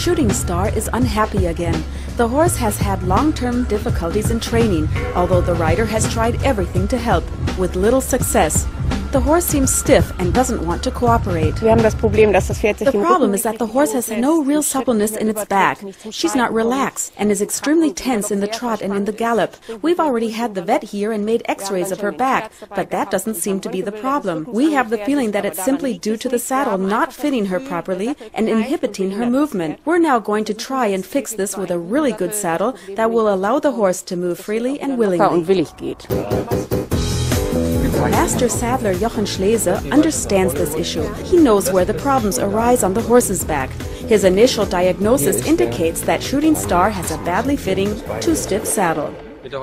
Shooting Star is unhappy again. The horse has had long-term difficulties in training, although the rider has tried everything to help, with little success. The horse seems stiff and doesn't want to cooperate. The problem is that the horse has no real suppleness in its back. She's not relaxed and is extremely tense in the trot and in the gallop. We've already had the vet here and made x-rays of her back, but that doesn't seem to be the problem. We have the feeling that it's simply due to the saddle not fitting her properly and inhibiting her movement. We're now going to try and fix this with a really good saddle that will allow the horse to move freely and willingly. Master saddler Jochen Schlese understands this issue. He knows where the problems arise on the horse's back. His initial diagnosis indicates that Shooting Star has a badly fitting, too stiff saddle.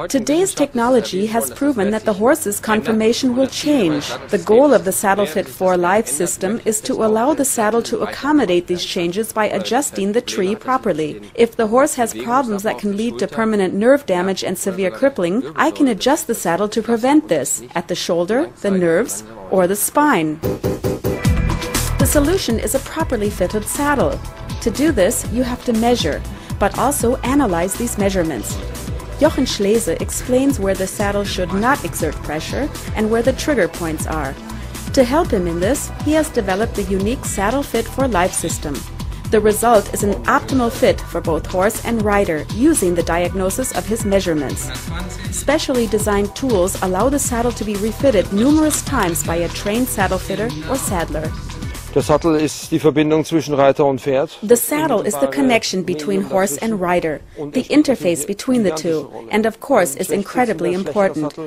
Today's technology has proven that the horse's conformation will change. The goal of the Saddlefit 4 Live system is to allow the saddle to accommodate these changes by adjusting the tree properly. If the horse has problems that can lead to permanent nerve damage and severe crippling, I can adjust the saddle to prevent this, at the shoulder, the nerves, or the spine. The solution is a properly fitted saddle. To do this, you have to measure, but also analyze these measurements. Jochen Schlese explains where the saddle should not exert pressure and where the trigger points are. To help him in this, he has developed the unique Saddlefit 4 Live system. The result is an optimal fit for both horse and rider using the diagnosis of his measurements. Specially designed tools allow the saddle to be refitted numerous times by a trained saddle fitter or saddler. The saddle is the Verbindung zwischen Reiter und Pferd. The saddle is the connection between horse and rider, the interface between the two, and of course is incredibly important.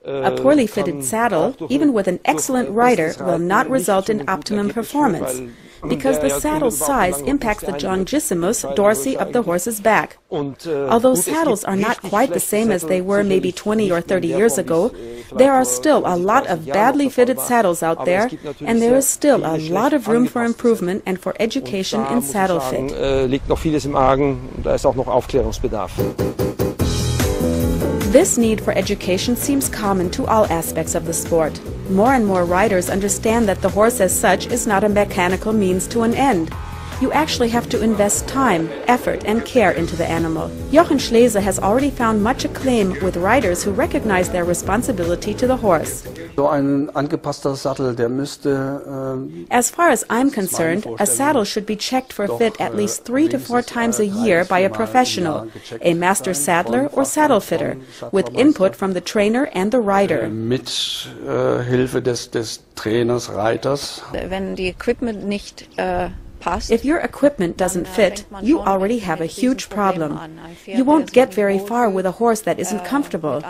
A poorly fitted saddle, even with an excellent rider, will not result in optimum performance, because the saddle's size impacts the longissimus dorsi of the horse's back. Although saddles are not quite the same as they were maybe 20 or 30 years ago, there are still a lot of badly fitted saddles out there, and there is still a lot of room for improvement and for education in saddle fit. Liegt noch vieles im Argen, da ist auch noch Aufklärungsbedarf. This need for education seems common to all aspects of the sport. More and more riders understand that the horse as such is not a mechanical means to an end. You actually have to invest time, effort and care into the animal. Jochen Schlese has already found much acclaim with riders who recognize their responsibility to the horse. As far as I'm concerned, a saddle should be checked for fit at least 3 to 4 times a year by a professional, a master saddler or saddle fitter, with input from the trainer and the rider. Mit Hilfe des Trainers, Reiters. Wenn die Equipment nicht If your equipment doesn't fit, you already have a huge problem. You won't get very far with a horse that isn't comfortable,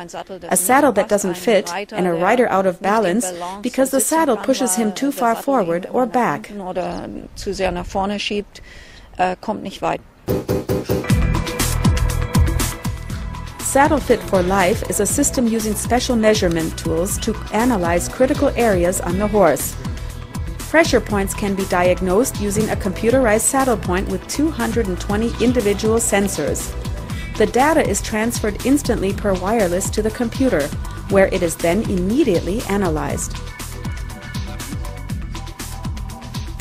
a saddle that doesn't fit, and a rider out of balance because the saddle pushes him too far forward or back. Saddlefit 4 Life is a system using special measurement tools to analyze critical areas on the horse. Pressure points can be diagnosed using a computerized saddle point with 220 individual sensors. The data is transferred instantly per wireless to the computer, where it is then immediately analyzed.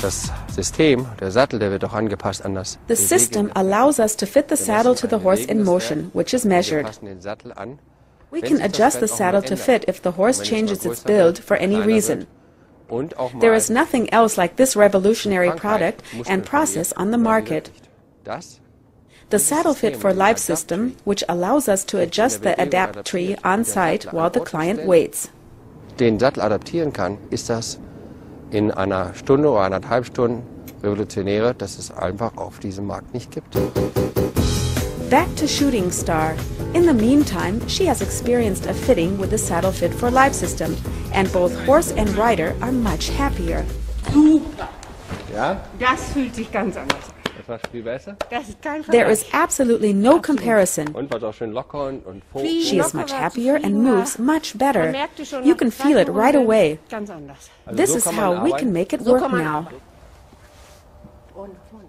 The system allows us to fit the saddle to the horse in motion, which is measured. We can adjust the saddle to fit if the horse changes its build for any reason. There is nothing else like this revolutionary product and process on the market. The Saddlefit 4 Live system, which allows us to adjust the adapt tree on site while the client waits. Den Sattel adaptieren kann, ist das in einer Stunde oder 1,5 Stunden revolutionäre, dass es einfach auf diesem Markt nicht gibt. Back to Shooting Star. In the meantime, she has experienced a fitting with the Saddlefit 4 Live system, and both horse and rider are much happier. Super! Ja? Das fühlt sich ganz anders an. Das war viel besser? Das ist kein Vergleich. There is absolutely no comparison. Und war auch schön locker und She is much happier and moves much better. You can feel it right away. Ganz anders. This is how we can make it work now. Wundervoll.